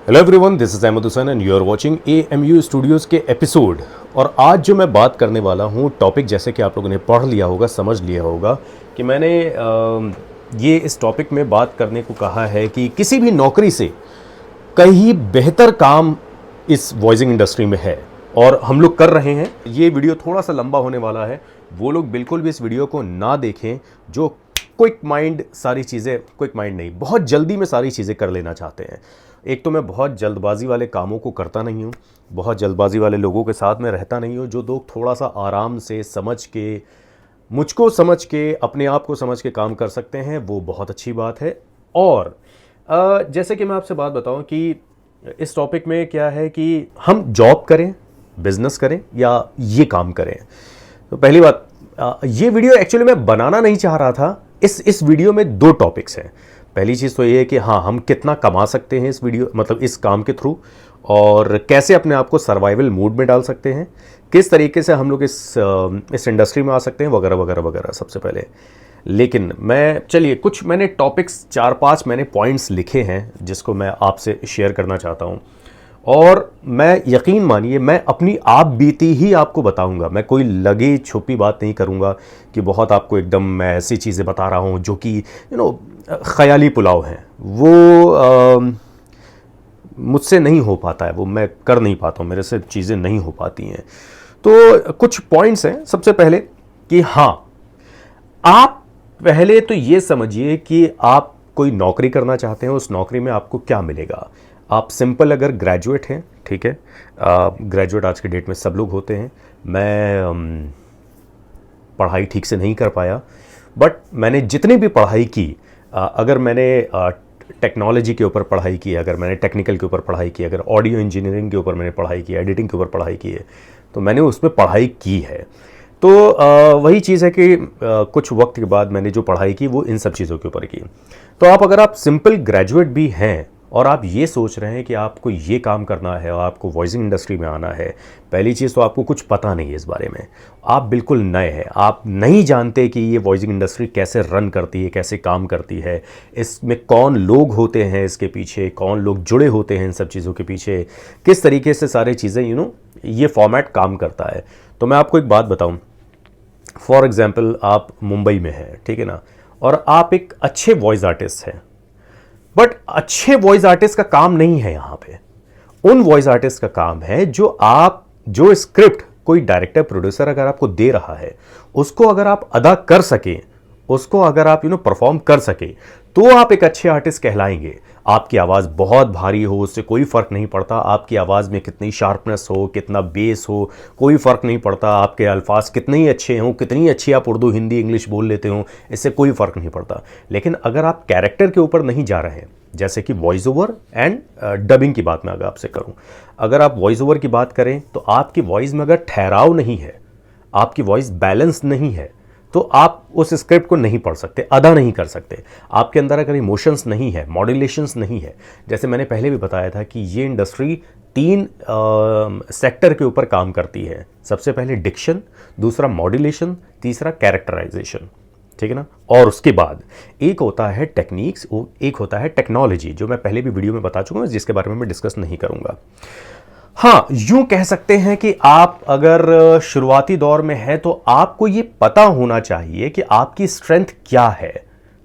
Hello everyone, this is Ahmed Hussain and you are watching AMU studios के एपिसोड। और आज जो मैं बात करने वाला हूँ टॉपिक, जैसे कि आप लोगों ने पढ़ लिया होगा, समझ लिया होगा कि मैंने ये इस टॉपिक में बात करने को कहा है कि किसी भी नौकरी से कहीं बेहतर काम इस वॉइसिंग इंडस्ट्री में है और हम लोग कर रहे हैं। ये वीडियो थोड़ा सा लंबा होने वाला है, वो लोग बिल्कुल भी इस वीडियो को ना देखें जो क्विक माइंड सारी चीज़ें, क्विक माइंड नहीं, बहुत जल्दी में सारी चीज़ें कर लेना चाहते हैं। एक तो मैं बहुत जल्दबाजी वाले कामों को करता नहीं हूँ, बहुत जल्दबाजी वाले लोगों के साथ में रहता नहीं हूँ। जो लोग थोड़ा सा आराम से समझ के, मुझको समझ के, अपने आप को समझ के काम कर सकते हैं, वो बहुत अच्छी बात है। और जैसे कि मैं आपसे बात बताऊं कि इस टॉपिक में क्या है कि हम जॉब करें, बिजनेस करें या ये काम करें। तो पहली बात, ये वीडियो एक्चुअली मैं बनाना नहीं चाह रहा था। इस वीडियो में दो टॉपिक्स हैं। पहली चीज़ तो ये है कि हाँ, हम कितना कमा सकते हैं इस वीडियो, मतलब इस काम के थ्रू, और कैसे अपने आप को सर्वाइवल मूड में डाल सकते हैं, किस तरीके से हम लोग इस इंडस्ट्री में आ सकते हैं, वगैरह वगैरह वगैरह, सबसे पहले। लेकिन चलिए कुछ मैंने टॉपिक्स 4-5 मैंने पॉइंट्स लिखे हैं जिसको मैं आपसे शेयर करना चाहता हूँ। और मैं, यकीन मानिए, मैं अपनी आप बीती ही आपको बताऊंगा। मैं कोई लगी छुपी बात नहीं करूंगा कि बहुत आपको एकदम मैं ऐसी चीज़ें बता रहा हूं जो कि ख़याली पुलाव हैं। वो मुझसे नहीं हो पाता है, वो मैं कर नहीं पाता हूँ, मेरे से चीज़ें नहीं हो पाती हैं। तो कुछ पॉइंट्स हैं। सबसे पहले कि हाँ, आप पहले तो ये समझिए कि आप कोई नौकरी करना चाहते हैं, उस नौकरी में आपको क्या मिलेगा। आप सिंपल अगर ग्रेजुएट हैं, ठीक है, ग्रेजुएट आज के डेट में सब लोग होते हैं। मैं पढ़ाई ठीक से नहीं कर पाया, बट मैंने जितनी भी पढ़ाई की, अगर मैंने टेक्नोलॉजी के ऊपर पढ़ाई की, अगर मैंने टेक्निकल के ऊपर पढ़ाई की, अगर ऑडियो इंजीनियरिंग के ऊपर मैंने पढ़ाई की, एडिटिंग के ऊपर पढ़ाई की है, तो मैंने उसमें पढ़ाई की है। तो वही चीज़ है कि कुछ वक्त के बाद मैंने जो पढ़ाई की वो इन सब चीज़ों के ऊपर की। तो अगर आप सिंपल ग्रेजुएट भी हैं और आप ये सोच रहे हैं कि आपको ये काम करना है और आपको वॉइसिंग इंडस्ट्री में आना है, पहली चीज़ तो आपको कुछ पता नहीं है इस बारे में। आप बिल्कुल नए हैं, आप नहीं जानते कि ये वॉइसिंग इंडस्ट्री कैसे रन करती है, कैसे काम करती है, इसमें कौन लोग होते हैं, इसके पीछे कौन लोग जुड़े होते हैं, इन सब चीज़ों के पीछे किस तरीके से सारी चीज़ें ये फॉर्मेट काम करता है। तो मैं आपको एक बात बताऊँ। फॉर एग्ज़ाम्पल, आप मुंबई में हैं, ठीक है ना, और आप एक अच्छे वॉइस आर्टिस्ट हैं, बट अच्छे वॉइस आर्टिस्ट का काम नहीं है यहाँ पे। उन वॉइस आर्टिस्ट का काम है जो स्क्रिप्ट कोई डायरेक्टर प्रोड्यूसर अगर आपको दे रहा है, उसको अगर आप अदा कर सके, उसको अगर आप परफॉर्म कर सके, तो आप एक अच्छे आर्टिस्ट कहलाएंगे। आपकी आवाज़ बहुत भारी हो, उससे कोई फ़र्क नहीं पड़ता। आपकी आवाज़ में कितनी शार्पनेस हो, कितना बेस हो, कोई फ़र्क नहीं पड़ता। आपके अल्फाज कितने ही अच्छे हों, कितनी अच्छी आप उर्दू, हिंदी, इंग्लिश बोल लेते हो, इससे कोई फ़र्क नहीं पड़ता। लेकिन अगर आप कैरेक्टर के ऊपर नहीं जा रहे हैं, जैसे कि वॉइस ओवर एंड डबिंग की बात मैं अगर आपसे करूं, अगर आप वॉइस ओवर की बात करें तो आपकी वॉइस में अगर ठहराव नहीं है, आपकी वॉइस बैलेंस नहीं है, तो आप उस स्क्रिप्ट को नहीं पढ़ सकते, अदा नहीं कर सकते। आपके अंदर अगर इमोशंस नहीं है, मॉड्यूलेशंस नहीं है, जैसे मैंने पहले भी बताया था कि ये इंडस्ट्री 3 सेक्टर के ऊपर काम करती है। सबसे पहले डिक्शन, दूसरा मॉड्यूलेशन, तीसरा कैरेक्टराइजेशन, ठीक है ना। और उसके बाद एक होता है टेक्निक्स, एक होता है टेक्नोलॉजी, जो मैं पहले भी वीडियो में बता चुका हूँ, जिसके बारे में मैं डिस्कस नहीं करूँगा। हाँ, यूं कह सकते हैं कि आप अगर शुरुआती दौर में हैं तो आपको ये पता होना चाहिए कि आपकी स्ट्रेंथ क्या है,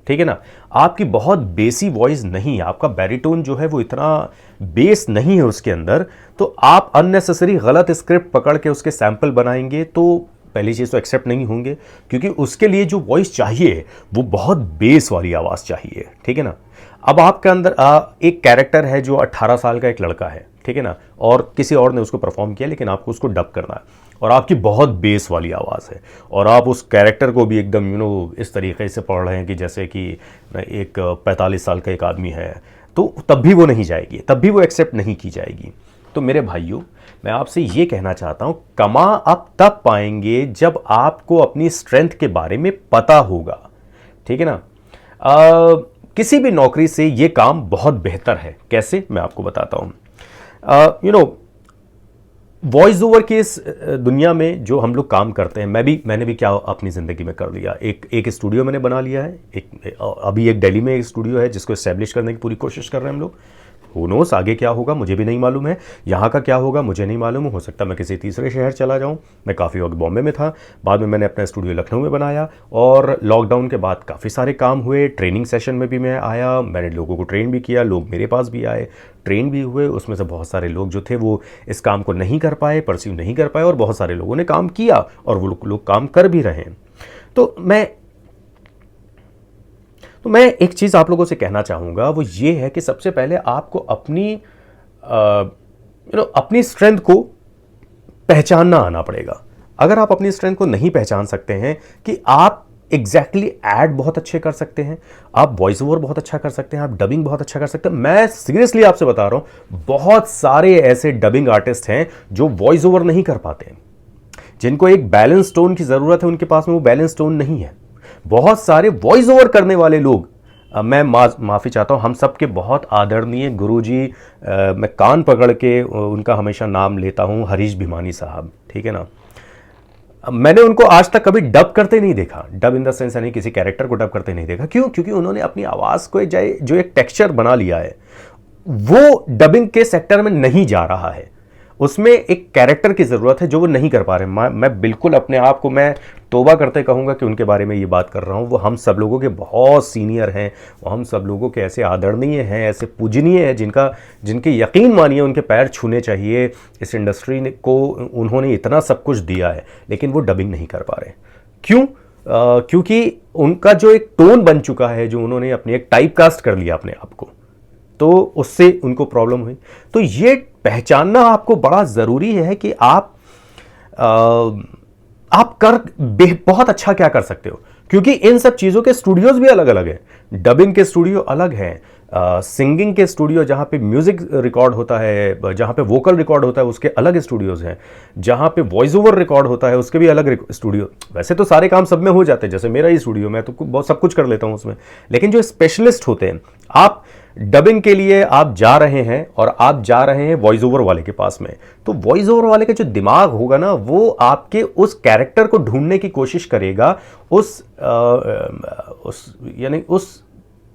ठीक है ना। आपकी बहुत बेसी वॉइस नहीं है, आपका बैरिटोन जो है वो इतना बेस नहीं है उसके अंदर, तो आप अननेसेसरी गलत स्क्रिप्ट पकड़ के उसके सैंपल बनाएंगे तो पहली चीज़ तो एक्सेप्ट नहीं होंगे, क्योंकि उसके लिए जो वॉइस चाहिए वो बहुत बेस वाली आवाज़ चाहिए, ठीक है ना। अब आपके अंदर एक कैरेक्टर है जो 18 साल का एक लड़का है, ठीक है ना, और किसी और ने उसको परफॉर्म किया, लेकिन आपको उसको डब करना है और आपकी बहुत बेस वाली आवाज़ है, और आप उस कैरेक्टर को भी एकदम इस तरीके से पढ़ रहे हैं कि जैसे कि एक 45 साल का एक आदमी है, तो तब भी वो नहीं जाएगी, तब भी वो एक्सेप्ट नहीं की जाएगी। तो मेरे भाइयों, मैं आपसे ये कहना चाहता हूँ, कमा आप तब पाएंगे जब आपको अपनी स्ट्रेंथ के बारे में पता होगा, ठीक है ना। किसी भी नौकरी से ये काम बहुत बेहतर है। कैसे, मैं आपको बताता हूँ। वॉइस ओवर की इस दुनिया में जो हम लोग काम करते हैं, मैंने भी क्या अपनी ज़िंदगी में कर लिया, एक स्टूडियो मैंने बना लिया है। अभी एक दिल्ली में एक स्टूडियो है जिसको इस्टेब्लिश करने की पूरी कोशिश कर रहे हैं हम लोग। हु नोस आगे क्या होगा मुझे भी नहीं मालूम है, यहाँ का क्या होगा मुझे नहीं मालूम हो सकता मैं किसी तीसरे शहर चला जाऊँ। मैं काफ़ी वक्त बॉम्बे में था, बाद में मैंने अपना स्टूडियो लखनऊ में बनाया और लॉकडाउन के बाद काफ़ी सारे काम हुए। ट्रेनिंग सेशन में भी मैं आया, मैंने लोगों को ट्रेन भी किया, लोग मेरे पास भी आए, ट्रेन भी हुए। उसमें से बहुत सारे लोग जो थे वो इस काम को नहीं कर पाए, परस्यू नहीं कर पाए, और बहुत सारे लोगों ने काम किया और वो लोग काम कर भी रहे हैं। तो मैं एक चीज़ आप लोगों से कहना चाहूँगा, वो ये है कि सबसे पहले आपको अपनी स्ट्रेंथ को पहचानना आना पड़ेगा। अगर आप अपनी स्ट्रेंथ को नहीं पहचान सकते हैं कि आप एग्जैक्टली ऐड बहुत अच्छे कर सकते हैं, आप वॉइस ओवर बहुत अच्छा कर सकते हैं, आप डबिंग बहुत अच्छा कर सकते हैं। मैं सीरियसली आपसे बता रहा हूँ, बहुत सारे ऐसे डबिंग आर्टिस्ट हैं जो वॉइस ओवर नहीं कर पाते, जिनको एक बैलेंस टोन की ज़रूरत है, उनके पास में वो बैलेंस टोन नहीं है। बहुत सारे वॉइस ओवर करने वाले लोग, मैं माफ़ी चाहता हूँ, हम सब के बहुत आदरणीय गुरुजी, मैं कान पकड़ के उनका हमेशा नाम लेता हूँ, हरीश भिमानी साहब, ठीक है ना। मैंने उनको आज तक कभी डब करते नहीं देखा, डब इन द सेंस यानी किसी कैरेक्टर को डब करते नहीं देखा। क्यों? क्योंकि उन्होंने अपनी आवाज़ को जो एक टेक्सचर बना लिया है, वो डबिंग के सेक्टर में नहीं जा रहा है। उसमें एक कैरेक्टर की ज़रूरत है जो वो नहीं कर पा रहे। मैं बिल्कुल अपने आप को मैं तौबा करते कहूँगा कि उनके बारे में ये बात कर रहा हूँ। वो हम सब लोगों के बहुत सीनियर हैं, वो हम सब लोगों के ऐसे आदरणीय हैं, ऐसे पूजनीय हैं, जिनके यकीन मानिए उनके पैर छूने चाहिए। इस इंडस्ट्री को उन्होंने इतना सब कुछ दिया है, लेकिन वो डबिंग नहीं कर पा रहे। क्यों? क्योंकि उनका जो एक टोन बन चुका है, जो उन्होंने अपने एक टाइप कास्ट कर लिया अपने आप को, तो उससे उनको प्रॉब्लम हुई। तो ये पहचानना आपको बड़ा ज़रूरी है कि आप बहुत अच्छा क्या कर सकते हो, क्योंकि इन सब चीज़ों के स्टूडियोज़ भी अलग अलग हैं। डबिंग के स्टूडियो अलग हैं, सिंगिंग के स्टूडियो जहाँ पे म्यूज़िक रिकॉर्ड होता है, जहाँ पे वोकल रिकॉर्ड होता है, उसके अलग स्टूडियोज़ हैं। जहाँ पे वॉइस ओवर रिकॉर्ड होता है, उसके भी अलग स्टूडियो। वैसे तो सारे काम सब में हो जाते हैं, जैसे मेरा ही स्टूडियो, मैं तो बहुत सब कुछ कर लेता हूँ उसमें। लेकिन जो स्पेशलिस्ट होते हैं, आप डबिंग के लिए आप जा रहे हैं और आप जा रहे हैं वॉइस ओवर वाले के पास में, तो वॉइस ओवर वाले का जो दिमाग होगा ना, वो आपके उस कैरेक्टर को ढूंढने की कोशिश करेगा, उस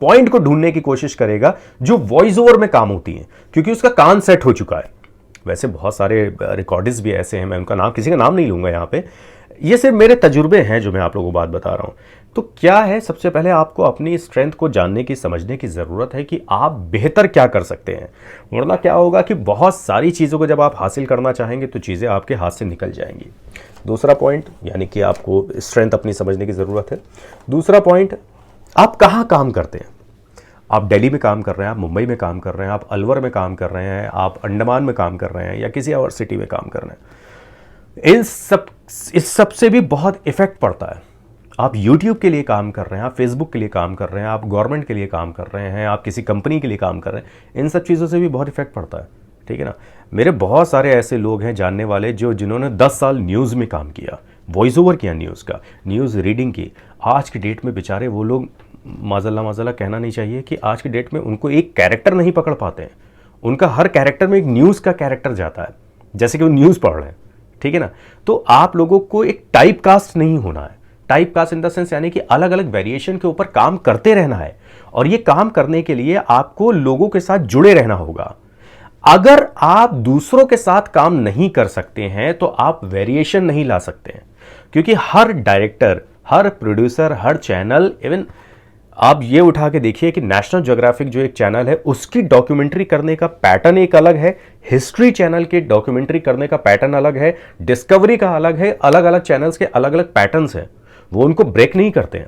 पॉइंट को ढूंढने की कोशिश करेगा जो वॉइस ओवर में काम होती है, क्योंकि उसका कान सेट हो चुका है। वैसे बहुत सारे रिकॉर्डिस्ट भी ऐसे हैं, मैं उनका नाम, किसी का नाम नहीं लूंगा यहाँ पे, ये सिर्फ मेरे तजुर्बे हैं जो मैं आप लोगों को बात बता रहा हूँ। तो क्या है, सबसे पहले आपको अपनी स्ट्रेंथ को जानने की, समझने की ज़रूरत है कि आप बेहतर क्या कर सकते हैं। वरना क्या होगा कि बहुत सारी चीज़ों को जब आप हासिल करना चाहेंगे तो चीज़ें आपके हाथ से निकल जाएंगी। दूसरा पॉइंट, यानी कि आपको स्ट्रेंथ अपनी समझने की ज़रूरत है। दूसरा पॉइंट, आप कहाँ काम करते हैं। आप दिल्ली में काम कर रहे हैं, आप मुंबई में काम कर रहे हैं, आप अलवर में काम कर रहे हैं, आप अंडमान में काम कर रहे हैं, या किसी और सिटी में काम कर रहे हैं। इस सब से भी बहुत इफेक्ट पड़ता है। आप YouTube के लिए काम कर रहे हैं, आप Facebook के लिए काम कर रहे हैं, आप गवर्नमेंट के लिए काम कर रहे हैं, आप किसी कंपनी के लिए काम कर रहे हैं, इन सब चीज़ों से भी बहुत इफेक्ट पड़ता है, ठीक है ना। मेरे बहुत सारे ऐसे लोग हैं जानने वाले जिन्होंने 10 साल न्यूज़ में काम किया, वॉइस ओवर किया न्यूज़ का, न्यूज़ रीडिंग की। आज की डेट में बेचारे वो लोग, माज़ल्ला कहना नहीं चाहिए कि आज की डेट में उनको एक कैरेक्टर नहीं पकड़ पाते हैं। उनका हर कैरेक्टर में एक न्यूज़ का कैरेक्टर जाता है, जैसे कि वो न्यूज़ पढ़ रहे हैं, ठीक है ना। तो आप लोगों को एक टाइप कास्ट नहीं होना है। Typecast in the sense यानी कि अलग अलग वेरिएशन के ऊपर काम करते रहना है, और ये काम करने के लिए आपको लोगों के साथ जुड़े रहना होगा। अगर आप दूसरों के साथ काम नहीं कर सकते हैं तो आप वेरिएशन नहीं ला सकते हैं, क्योंकि हर डायरेक्टर, हर प्रोड्यूसर, हर चैनल, इवन आप ये उठा के देखिए कि नेशनल ज्योग्राफिक जो एक चैनल है, उसकी डॉक्यूमेंट्री करने का पैटर्न एक अलग है, हिस्ट्री चैनल के डॉक्यूमेंट्री करने का पैटर्न अलग है, डिस्कवरी का अलग है। अलग अलग चैनल्स के अलग अलग पैटर्न्स हैं, वो उनको ब्रेक नहीं करते हैं,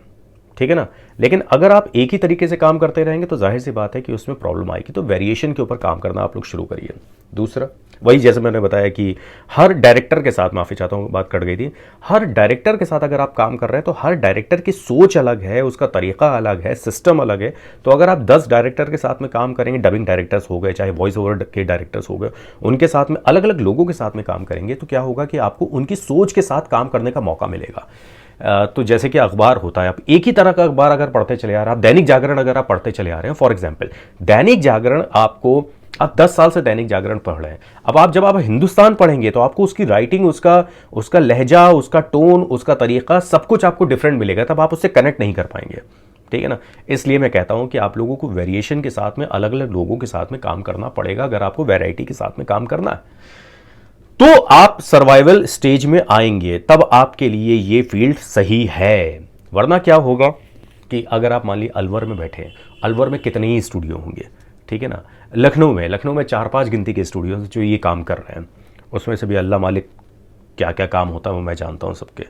ठीक है ना। लेकिन अगर आप एक ही तरीके से काम करते रहेंगे तो जाहिर सी बात है कि उसमें प्रॉब्लम आएगी। तो वेरिएशन के ऊपर काम करना आप लोग शुरू करिए। दूसरा, वही जैसे मैंने बताया कि हर डायरेक्टर के साथ, माफ़ी चाहता हूँ बात कट गई थी, हर डायरेक्टर के साथ अगर आप काम कर रहे हैं तो हर डायरेक्टर की सोच अलग है, उसका तरीका अलग है, सिस्टम अलग है। तो अगर आप 10 डायरेक्टर के साथ में काम करेंगे, डबिंग डायरेक्टर्स हो गए, चाहे वॉइस ओवर के डायरेक्टर्स हो गए, उनके साथ में अलग अलग लोगों के साथ में काम करेंगे, तो क्या होगा कि आपको उनकी सोच के साथ काम करने का मौका मिलेगा। तो जैसे कि अखबार होता है, आप एक ही तरह का अखबार अगर पढ़ते चले आ रहे हैं, आप दैनिक जागरण अगर आप पढ़ते चले आ रहे हैं, फॉर एग्जांपल दैनिक जागरण, आप 10 साल से दैनिक जागरण पढ़ रहे हैं, अब जब आप हिंदुस्तान पढ़ेंगे तो आपको उसकी राइटिंग, उसका लहजा, उसका टोन, उसका तरीका, सब कुछ आपको डिफरेंट मिलेगा, तब आप उससे कनेक्ट नहीं कर पाएंगे, ठीक है ना। इसलिए मैं कहता हूँ कि आप लोगों को वेरिएशन के साथ में, अलग अलग लोगों के साथ में काम करना पड़ेगा अगर आपको वैरायटी के साथ में काम करना है। तो आप सर्वाइवल स्टेज में आएंगे तब आपके लिए ये फील्ड सही है। वरना क्या होगा कि अगर आप मान लीजिए अलवर में बैठे हैं, अलवर में कितने ही स्टूडियो होंगे, ठीक है ना। लखनऊ में 4-5 गिनती के स्टूडियो जो ये काम कर रहे हैं, उसमें से भी अल्लाह मालिक क्या क्या काम होता है वो मैं जानता हूँ सबके,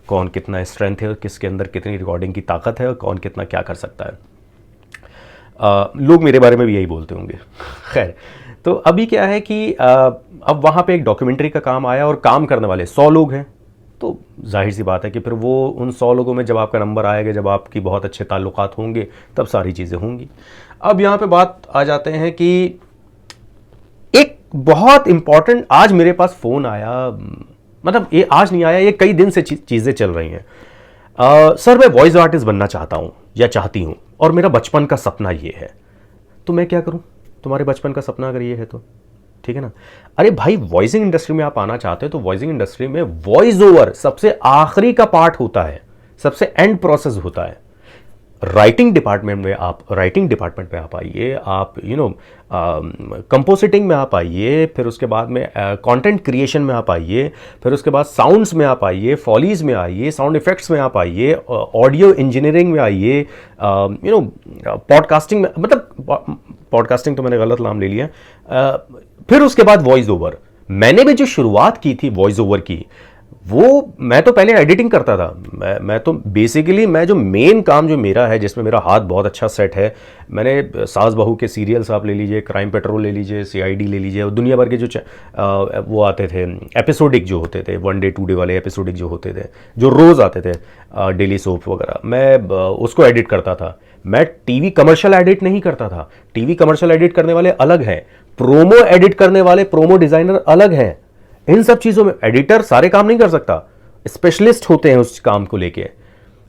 कौन कितना स्ट्रेंथ है और किसके अंदर कितनी रिकॉर्डिंग की ताकत है और कौन कितना क्या कर सकता है। लोग मेरे बारे में भी यही बोलते होंगे। खैर, तो अभी क्या है कि अब वहाँ पे एक डॉक्यूमेंट्री का काम आया और काम करने वाले 100 लोग हैं, तो जाहिर सी बात है कि फिर वो उन 100 लोगों में जब आपका नंबर आएगा, जब आपकी बहुत अच्छे ताल्लुकात होंगे, तब सारी चीज़ें होंगी। अब यहाँ पे बात आ जाते हैं कि एक बहुत इंपॉर्टेंट, आज मेरे पास फ़ोन आया, मतलब ये आज नहीं आया, ये कई दिन से चीज़ें चल रही हैं। सर मैं वॉइस आर्टिस्ट बनना चाहता हूँ या चाहती हूँ और मेरा बचपन का सपना ये है, तो मैं क्या करूँ? तुम्हारे बचपन का सपना अगर ये है तो ठीक है ना। अरे भाई, वॉइसिंग इंडस्ट्री में आप आना चाहते हो तो वॉइसिंग इंडस्ट्री में वॉइस ओवर सबसे आखिरी का पार्ट होता है, सबसे एंड प्रोसेस होता है। राइटिंग डिपार्टमेंट में आप आइए, आप कंपोजिटिंग में आप आइए, फिर उसके बाद में कंटेंट क्रिएशन में आप आइए, फिर उसके बाद साउंड्स में आप आइए, फॉलीज में आइए, साउंड इफेक्ट्स में आप आइए, ऑडियो इंजीनियरिंग में आइए, पॉडकास्टिंग में, मतलब पॉडकास्टिंग तो मैंने गलत नाम ले लिया। फिर उसके बाद वॉइस ओवर। मैंने भी जो शुरुआत की थी वॉइस ओवर की, वो मैं तो पहले एडिटिंग करता था। मैं तो बेसिकली, मैं जो मेन काम जो मेरा है, जिसमें मेरा हाथ बहुत अच्छा सेट है, मैंने सास बहू के सीरियल्स आप ले लीजिए, क्राइम पेट्रोल ले लीजिए, सीआईडी ले लीजिए, और दुनिया भर के जो वो आते थे एपिसोडिक जो होते थे, 1 डे 2 डे वाले एपिसोडिक जो होते थे, जो रोज़ आते थे, डेली सोप वगैरह, मैं उसको एडिट करता था। मैं टीवी कमर्शियल एडिट नहीं करता था। टीवी कमर्शियल एडिट करने वाले अलग हैं, प्रोमो एडिट करने वाले, प्रोमो डिज़ाइनर अलग हैं। इन सब चीज़ों में एडिटर सारे काम नहीं कर सकता, स्पेशलिस्ट होते हैं उस काम को लेके।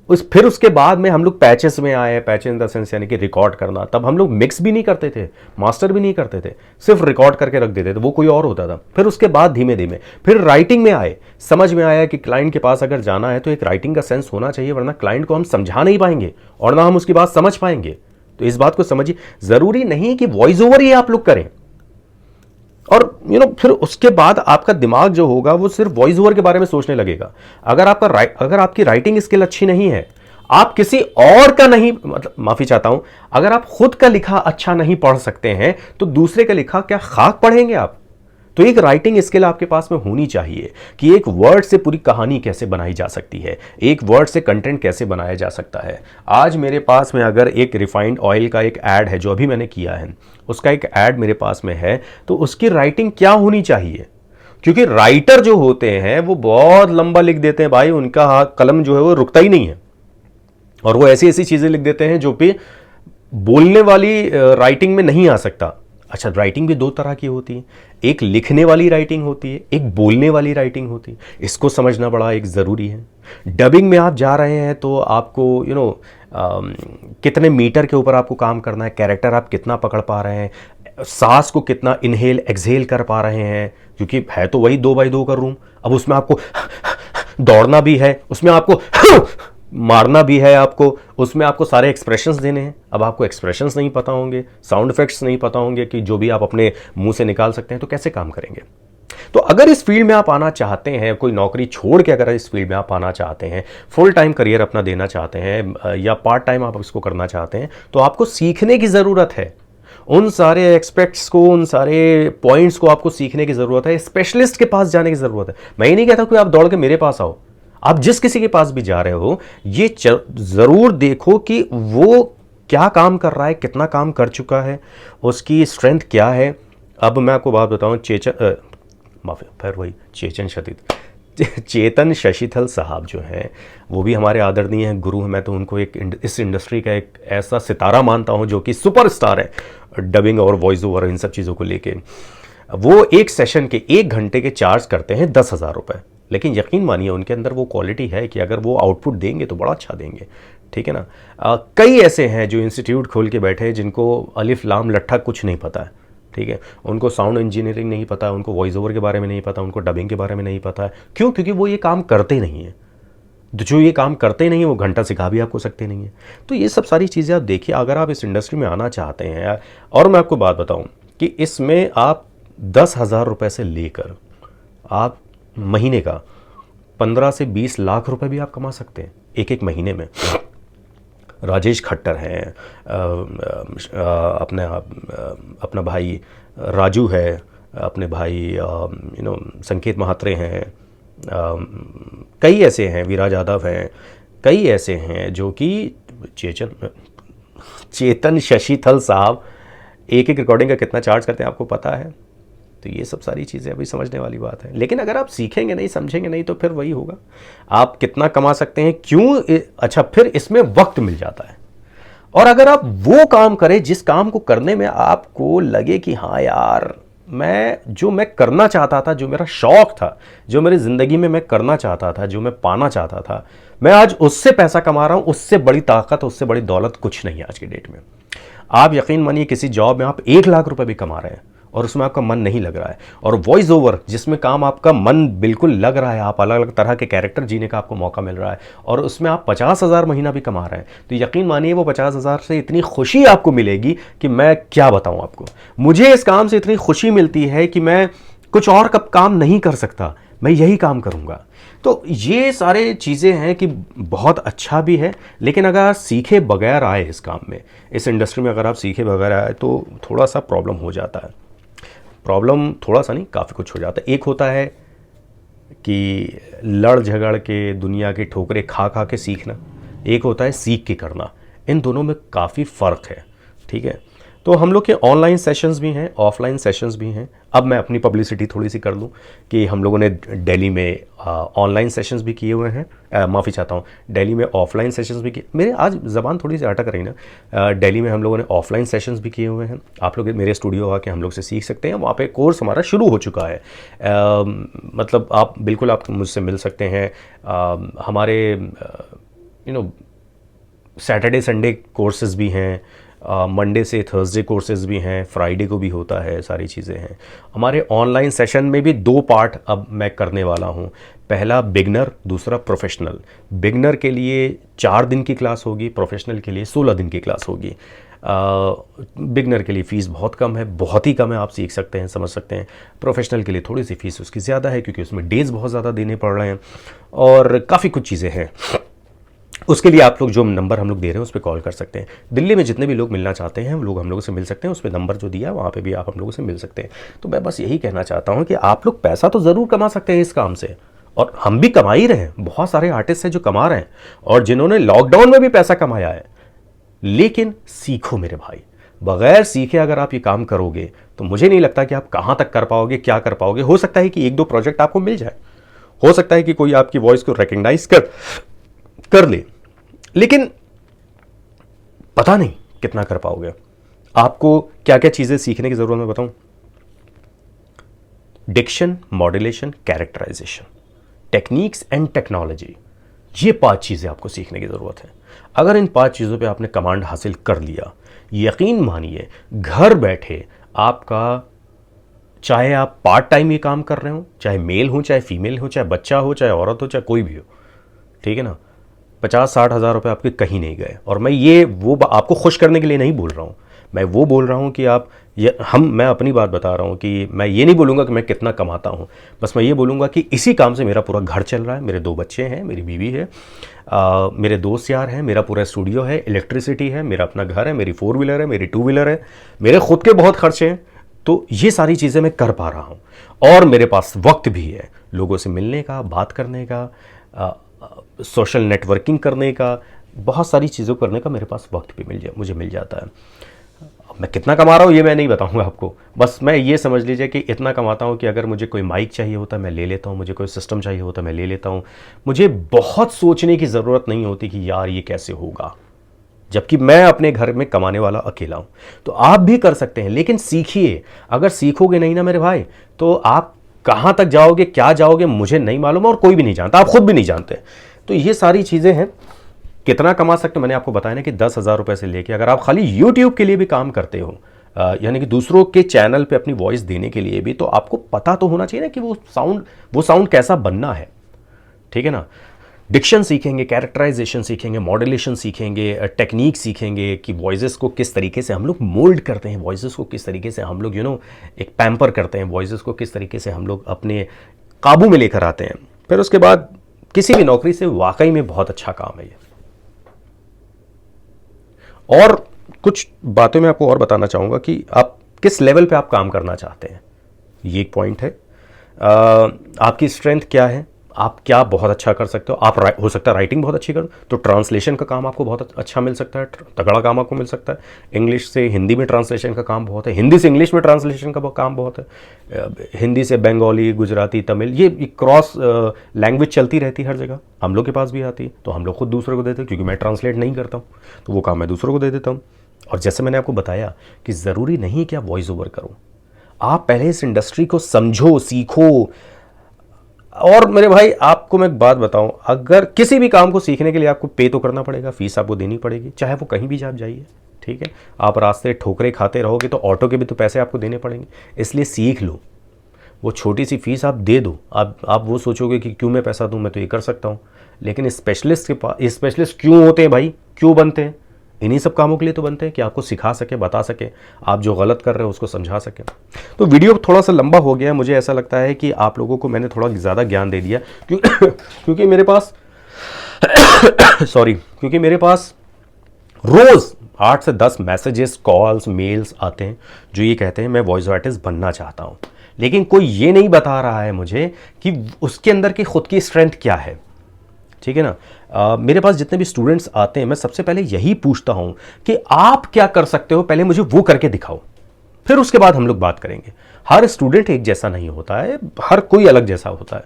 फिर उसके बाद में हम लोग पैचेस में आए, पैच इन द सेंस यानी कि रिकॉर्ड करना। तब हम लोग मिक्स भी नहीं करते थे, मास्टर भी नहीं करते थे, सिर्फ रिकॉर्ड करके रख देते थे, वो कोई और होता था। फिर उसके बाद धीमे धीमे फिर राइटिंग में आए, समझ में आया कि क्लाइंट के पास अगर जाना है तो एक राइटिंग का सेंस होना चाहिए, वरना क्लाइंट को हम समझा नहीं पाएंगे और ना हम उसकी बात समझ पाएंगे। तो इस बात को समझिए, ज़रूरी नहीं कि वॉइस ओवर ही आप लोग करें। और फिर उसके बाद आपका दिमाग जो होगा वो सिर्फ वॉइस ओवर के बारे में सोचने लगेगा। अगर आपकी राइटिंग स्किल अच्छी नहीं है, आप किसी और का नहीं, मतलब माफी चाहता हूं, अगर आप खुद का लिखा अच्छा नहीं पढ़ सकते हैं तो दूसरे का लिखा क्या खाक पढ़ेंगे आप? तो एक राइटिंग स्किल आपके पास में होनी चाहिए कि एक वर्ड से पूरी कहानी कैसे बनाई जा सकती है, एक वर्ड से कंटेंट कैसे बनाया जा सकता है। आज मेरे पास में अगर एक रिफाइंड ऑयल का एक ऐड है जो अभी मैंने किया है, उसका एक ऐड मेरे पास में है, तो उसकी राइटिंग क्या होनी चाहिए? क्योंकि राइटर जो होते हैं वो बहुत लंबा लिख देते हैं भाई, उनका कलम जो है वो रुकता ही नहीं है, और वो ऐसी ऐसी चीजें लिख देते हैं जो कि बोलने वाली राइटिंग में नहीं आ सकता। अच्छा, राइटिंग भी 2 तरह की होती है, एक लिखने वाली राइटिंग होती है, एक बोलने वाली राइटिंग होती है। इसको समझना बड़ा एक ज़रूरी है। डबिंग में आप जा रहे हैं तो आपको कितने मीटर के ऊपर आपको काम करना है, कैरेक्टर आप कितना पकड़ पा रहे हैं, सांस को कितना इनहेल एक्सहेल कर पा रहे हैं, क्योंकि है तो वही 2x2 का रूम। अब उसमें आपको दौड़ना भी है, उसमें आपको मारना भी है, आपको उसमें आपको सारे एक्सप्रेशंस देने हैं। अब आपको एक्सप्रेशंस नहीं पता होंगे, साउंड इफेक्ट्स नहीं पता होंगे कि जो भी आप अपने मुंह से निकाल सकते हैं, तो कैसे काम करेंगे? तो अगर इस फील्ड में आप आना चाहते हैं, कोई नौकरी छोड़ के अगर इस फील्ड में आप आना चाहते हैं, फुल टाइम करियर अपना देना चाहते हैं या पार्ट टाइम आप इसको करना चाहते हैं, तो आपको सीखने की ज़रूरत है। उन सारे एक्सपेक्ट्स को, उन सारे पॉइंट्स को आपको सीखने की ज़रूरत है, स्पेशलिस्ट के पास जाने की ज़रूरत है। मैं ये नहीं कहता कि आप दौड़ के मेरे पास आओ, आप जिस किसी के पास भी जा रहे हो, ये ज़रूर देखो कि वो क्या काम कर रहा है, कितना काम कर चुका है, उसकी स्ट्रेंथ क्या है। अब मैं आपको बात बताऊं, चेतन शशिथल साहब जो हैं, वो भी हमारे आदरणीय हैं, गुरु हैं। मैं तो उनको इस इंडस्ट्री का एक ऐसा सितारा मानता हूं जो कि सुपरस्टार है डबिंग और वॉइस ओवर इन सब चीज़ों को लेके। वो एक सेशन के 1 घंटे के चार्ज करते हैं 10,000 रुपये, लेकिन यकीन मानिए उनके अंदर वो क्वालिटी है कि अगर वो आउटपुट देंगे तो बड़ा अच्छा देंगे, ठीक है ना। कई ऐसे हैं जो इंस्टीट्यूट खोल के बैठे हैं जिनको अलिफ लाम लट्ठा कुछ नहीं पता है, ठीक है। उनको साउंड इंजीनियरिंग नहीं पता, उनको वॉइस ओवर के बारे में नहीं पता, उनको डबिंग के बारे में नहीं पता है। क्यों? क्योंकि वो ये काम करते नहीं हैं। जो ये काम करते नहीं हैं वो घंटा सिखा भी आपको सकते नहीं हैं। तो ये सब सारी चीज़ें आप देखिए, अगर आप इस इंडस्ट्री में आना चाहते हैं, और मैं आपको बात बताऊं कि इसमें आप 10,000 रुपये से लेकर आप महीने का 15 से 20 लाख रुपए भी आप कमा सकते हैं एक एक महीने में। राजेश खट्टर हैं, अपना भाई राजू है, अपने भाई संकेत महात्रे हैं, कई ऐसे हैं, विराज यादव हैं, कई ऐसे हैं जो कि चेतन शशिथल साहब एक एक रिकॉर्डिंग का कितना चार्ज करते हैं आपको पता है। तो ये सब सारी चीज़ें अभी समझने वाली बात है, लेकिन अगर आप सीखेंगे नहीं, समझेंगे नहीं, तो फिर वही होगा। आप कितना कमा सकते हैं, क्यों, अच्छा फिर इसमें वक्त मिल जाता है। और अगर आप वो काम करें जिस काम को करने में आपको लगे कि हाँ यार, मैं करना चाहता था, जो मेरा शौक था, जो मेरी ज़िंदगी में मैं करना चाहता था, जो मैं पाना चाहता था, मैं आज उससे पैसा कमा रहा हूँ। उससे बड़ी ताकत, उससे बड़ी दौलत कुछ नहीं है आज की डेट में। आप यकीन मानिए, किसी जॉब में आप 1 लाख रुपए भी कमा रहे हैं और उसमें आपका मन नहीं लग रहा है, और वॉइस ओवर जिसमें काम आपका मन बिल्कुल लग रहा है, आप अलग अलग तरह के कैरेक्टर जीने का आपको मौका मिल रहा है, और उसमें आप 50,000 महीना भी कमा रहे हैं, तो यकीन मानिए वो 50,000 से इतनी खुशी आपको मिलेगी कि मैं क्या बताऊं आपको। मुझे इस काम से इतनी खुशी मिलती है कि मैं कुछ और कब काम नहीं कर सकता, मैं यही काम करूंगा। तो ये सारे चीज़ें हैं कि बहुत अच्छा भी है, लेकिन अगर आप सीखे बगैर आए इस काम में, इस इंडस्ट्री में अगर आप सीखे बगैर आए तो थोड़ा सा प्रॉब्लम हो जाता है। प्रॉब्लम थोड़ा सा नहीं, काफ़ी कुछ हो जाता है। एक होता है कि लड़ झगड़ के, दुनिया की ठोकरें खा खा के सीखना, एक होता है सीख के करना। इन दोनों में काफ़ी फ़र्क है, ठीक है। तो हम लोग के ऑनलाइन सेशंस भी हैं, ऑफलाइन सेशंस भी हैं। अब मैं अपनी पब्लिसिटी थोड़ी सी कर दूं कि हम लोगों ने दिल्ली में ऑनलाइन सेशंस भी किए हुए हैं, माफ़ी चाहता हूं, दिल्ली में ऑफलाइन सेशंस भी किए। मेरे आज ज़बान थोड़ी सी अटक रही ना। दिल्ली में हम लोगों ने ऑफलाइन सेशंस भी किए हुए हैं। आप लोग मेरे स्टूडियो आके हम लोग से सीख सकते हैं। वहाँ पे कोर्स हमारा शुरू हो चुका है, मतलब आप बिल्कुल आप मुझसे मिल सकते हैं। हमारे सैटरडे संडे कोर्सेज़ भी हैं, मंडे से थर्सडे कोर्सेज़ भी हैं, फ्राइडे को भी होता है, सारी चीज़ें हैं। हमारे ऑनलाइन सेशन में भी 2 पार्ट अब मैं करने वाला हूँ। पहला बिगनर, दूसरा प्रोफेशनल। बिगनर के लिए 4 दिन की क्लास होगी, प्रोफेशनल के लिए 16 दिन की क्लास होगी। बिगनर के लिए फ़ीस बहुत कम है, बहुत ही कम है, आप सीख सकते हैं, समझ सकते हैं। प्रोफेशनल के लिए थोड़ी सी फ़ीस उसकी ज़्यादा है, क्योंकि उसमें डेज़ बहुत ज़्यादा देने पड़ रहे हैं और काफ़ी कुछ चीज़ें हैं। उसके लिए आप लोग जो नंबर हम लोग दे रहे हैं उस पर कॉल कर सकते हैं। दिल्ली में जितने भी लोग मिलना चाहते हैं वो लोग हम लोगों से मिल सकते हैं, उस पर नंबर जो दिया है वहाँ पे भी आप हम लोगों से मिल सकते हैं। तो मैं बस यही कहना चाहता हूँ कि आप लोग पैसा तो ज़रूर कमा सकते हैं इस काम से, और हम भी कमा ही रहे हैं। बहुत सारे आर्टिस्ट हैं जो कमा रहे हैं और जिन्होंने लॉकडाउन में भी पैसा कमाया है। लेकिन सीखो मेरे भाई, बगैर सीखे अगर आप ये काम करोगे तो मुझे नहीं लगता कि आप कहाँ तक कर पाओगे, क्या कर पाओगे। हो सकता है कि 1-2 प्रोजेक्ट आपको मिल जाए, हो सकता है कि कोई आपकी वॉइस को रिकग्नाइज कर ले, लेकिन पता नहीं कितना कर पाओगे। आपको क्या क्या चीजें सीखने की जरूरत मैं बताऊं? Diction, modulation, characterisation, techniques and technology, ये 5 चीजें आपको सीखने की जरूरत है। अगर इन 5 चीजों पे आपने कमांड हासिल कर लिया, यकीन मानिए घर बैठे आपका, चाहे आप पार्ट टाइम ये काम कर रहे हो, चाहे मेल हो, चाहे फीमेल हो, चाहे बच्चा हो, चाहे औरत हो, चाहे कोई भी हो, ठीक है ना, 50-60 हज़ार रुपये आपके कहीं नहीं गए। और मैं ये आपको खुश करने के लिए नहीं बोल रहा हूँ, मैं वो बोल रहा हूँ कि आप मैं अपनी बात बता रहा हूँ कि मैं ये नहीं बोलूँगा कि मैं कितना कमाता हूँ, बस मैं ये बोलूँगा कि इसी काम से मेरा पूरा घर चल रहा है। मेरे 2 बच्चे हैं, मेरी बीवी है, मेरे दोस्त यार हैं, मेरा पूरा स्टूडियो है, इलेक्ट्रिसिटी है, मेरा अपना घर है, मेरी 4 व्हीलर है, मेरी 2 व्हीलर है, मेरे खुद के बहुत खर्चे हैं। तो ये सारी चीज़ें मैं कर पा रहा हूँ और मेरे पास वक्त भी है लोगों से मिलने का, बात करने का, सोशल नेटवर्किंग करने का, बहुत सारी चीज़ों करने का मेरे पास वक्त भी मुझे मिल जाता है। मैं कितना कमा रहा हूँ ये मैं नहीं बताऊँगा आपको, बस मैं ये समझ लीजिए कि इतना कमाता हूँ कि अगर मुझे कोई माइक चाहिए होता है मैं ले लेता हूँ, मुझे कोई सिस्टम चाहिए होता है मैं ले लेता हूँ। मुझे बहुत सोचने की ज़रूरत नहीं होती कि यार ये कैसे होगा, जबकि मैं अपने घर में कमाने वाला अकेला हूँ। तो आप भी कर सकते हैं, लेकिन सीखिए। अगर सीखोगे नहीं ना मेरे भाई, तो आप कहाँ तक जाओगे, क्या जाओगे, मुझे नहीं मालूम और कोई भी नहीं जानता, आप खुद भी नहीं जानते। तो ये सारी चीज़ें हैं। कितना कमा सकते हो मैंने आपको बताया ना कि 10,000 रुपये से लेके अगर आप खाली यूट्यूब के लिए भी काम करते हो, यानी कि दूसरों के चैनल पे अपनी वॉइस देने के लिए भी, तो आपको पता तो होना चाहिए ना कि वो साउंड कैसा बनना है, ठीक है ना। डिक्शन सीखेंगे, कैरेक्टराइजेशन सीखेंगे, मॉड्यूलेशन सीखेंगे, टेक्निक सीखेंगे कि वॉइसेस को किस तरीके से हम लोग मोल्ड करते हैं, वॉइसेस को किस तरीके से हम लोग एक पैम्पर करते हैं, वॉइसेस को किस तरीके से हम लोग अपने काबू में लेकर आते हैं। फिर उसके बाद किसी भी नौकरी से वाकई में बहुत अच्छा काम है ये। और कुछ बातें मैं आपको और बताना चाहूँगा कि आप किस लेवल पे आप काम करना चाहते हैं, ये एक पॉइंट है। आपकी स्ट्रेंथ क्या है, आप क्या बहुत अच्छा कर सकते हो। आप हो सकता है राइटिंग बहुत अच्छी करो तो ट्रांसलेशन का काम आपको बहुत अच्छा मिल सकता है, तगड़ा काम आपको मिल सकता है। इंग्लिश से हिंदी में ट्रांसलेशन का काम बहुत है, हिंदी से इंग्लिश में ट्रांसलेशन का काम बहुत है, हिंदी से बंगाली, गुजराती, तमिल, ये क्रॉस लैंग्वेज चलती रहती है हर जगह, हम लोग के पास भी आती है। तो हम लोग खुद दूसरे को देते हैं, क्योंकि मैं ट्रांसलेट नहीं करता हूँ तो वो काम मैं दूसरों को दे देता हूँ। और जैसे मैंने आपको बताया कि ज़रूरी नहीं कि आप वॉइस ओवर करो, आप पहले इस इंडस्ट्री को समझो, सीखो। और मेरे भाई आपको मैं एक बात बताऊं, अगर किसी भी काम को सीखने के लिए आपको पे तो करना पड़ेगा, फीस आपको देनी पड़ेगी, चाहे वो कहीं भी आप जाइए, ठीक है। आप रास्ते ठोकरे खाते रहोगे तो ऑटो के भी तो पैसे आपको देने पड़ेंगे, इसलिए सीख लो। वो छोटी सी फीस आप दे दो, आप वो सोचोगे कि क्यों मैं पैसा दूं, मैं तो ये कर सकता हूँ। लेकिन स्पेशलिस्ट के पास, स्पेशलिस्ट क्यों होते हैं भाई, क्यों बनते हैं? इन्हीं सब कामों के लिए तो बनते हैं कि आपको सिखा सके, बता सके, आप जो गलत कर रहे हो उसको समझा सके। तो वीडियो थोड़ा सा लंबा हो गया, मुझे ऐसा लगता है कि आप लोगों को मैंने थोड़ा ज़्यादा ज्ञान दे दिया क्योंकि मेरे पास क्योंकि मेरे पास रोज़ 8 से 10 मैसेजेस, कॉल्स, मेल्स आते हैं जो ये कहते हैं मैं वॉइस आर्टिस्ट बनना चाहता हूँ, लेकिन कोई ये नहीं बता रहा है मुझे कि उसके अंदर की खुद की स्ट्रेंथ क्या है, ठीक है ना। मेरे पास जितने भी स्टूडेंट्स आते हैं मैं सबसे पहले यही पूछता हूं कि आप क्या कर सकते हो, पहले मुझे वो करके दिखाओ, फिर उसके बाद हम लोग बात करेंगे। हर स्टूडेंट एक जैसा नहीं होता है, हर कोई अलग जैसा होता है,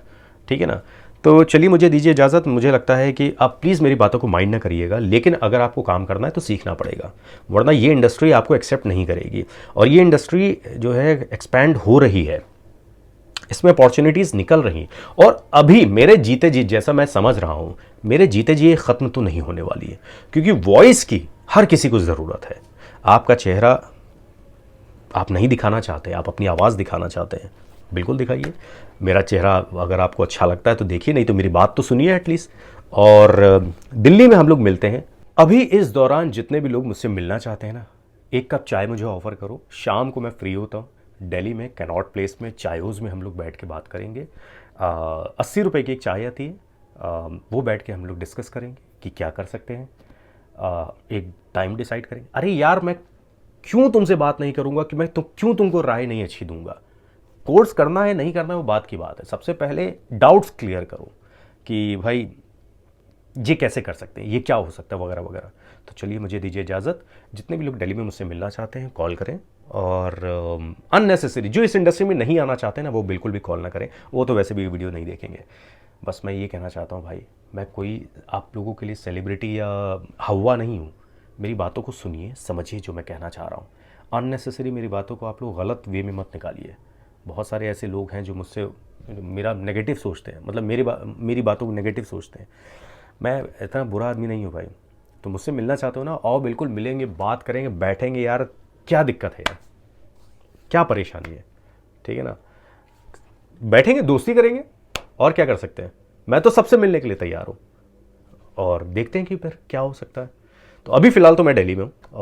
ठीक है ना। तो चलिए मुझे दीजिए इजाज़त। मुझे लगता है कि आप प्लीज़ मेरी बातों को माइंड ना करिएगा, लेकिन अगर आपको काम करना है तो सीखना पड़ेगा, वरना ये इंडस्ट्री आपको एक्सेप्ट नहीं करेगी। और ये इंडस्ट्री जो है एक्सपैंड हो रही है, इसमें अपॉर्चुनिटीज़ निकल रही, और अभी मेरे जीते जी, जैसा मैं समझ रहा हूँ, मेरे जीते जी ये ख़त्म तो नहीं होने वाली है, क्योंकि वॉइस की हर किसी को ज़रूरत है। आपका चेहरा आप नहीं दिखाना चाहते, आप अपनी आवाज़ दिखाना चाहते हैं, बिल्कुल दिखाइए। मेरा चेहरा अगर आपको अच्छा लगता है तो देखिए, नहीं तो मेरी बात तो सुनिए एटलीस्ट। और दिल्ली में हम लोग मिलते हैं। अभी इस दौरान जितने भी लोग मुझसे मिलना चाहते हैं ना, एक कप चाय मुझे ऑफ़र करो। शाम को मैं फ्री होता हूँ, दिल्ली में कैनॉट प्लेस में चायोज़ में हम लोग बैठ के बात करेंगे। 80 रुपये की एक चाय आती है, वो बैठ के हम लोग डिस्कस करेंगे कि क्या कर सकते हैं। एक टाइम डिसाइड करेंगे। अरे यार, मैं क्यों तुमसे बात नहीं करूँगा कि मैं क्यों तुमको राय नहीं अच्छी दूंगा। कोर्स करना है नहीं करना है वो बात की बात है, सबसे पहले डाउट्स क्लियर करो कि भाई ये कैसे कर सकते हैं, ये क्या हो सकता है, वगैरह वगैरह। तो चलिए मुझे दीजिए इजाज़त। जितने भी लोग दिल्ली में मुझसे मिलना चाहते हैं कॉल करें, और अननेसेसरी जो इस इंडस्ट्री में नहीं आना चाहते ना वो बिल्कुल भी कॉल ना करें, वो तो वैसे भी वीडियो नहीं देखेंगे। बस मैं ये कहना चाहता हूँ भाई, मैं कोई आप लोगों के लिए सेलिब्रिटी या हवा नहीं हूँ। मेरी बातों को सुनिए, समझिए जो मैं कहना चाह रहा हूँ। अननेसेसरी मेरी बातों को आप लोग गलत वे में मत निकालिए। बहुत सारे ऐसे लोग हैं जो मुझसे मेरा नेगेटिव सोचते हैं, मतलब मेरी बातों को नेगेटिव सोचते हैं। मैं इतना बुरा आदमी नहीं हूँ भाई। तो मुझसे मिलना चाहते हो ना, आओ, बिल्कुल मिलेंगे, बात करेंगे, बैठेंगे। यार क्या दिक्कत है यार, क्या परेशानी है, ठीक है ना। बैठेंगे, दोस्ती करेंगे, और क्या कर सकते हैं। मैं तो सबसे मिलने के लिए तैयार हूँ, और देखते हैं कि फिर क्या हो सकता है। तो अभी फ़िलहाल तो मैं दिल्ली में हूँ, और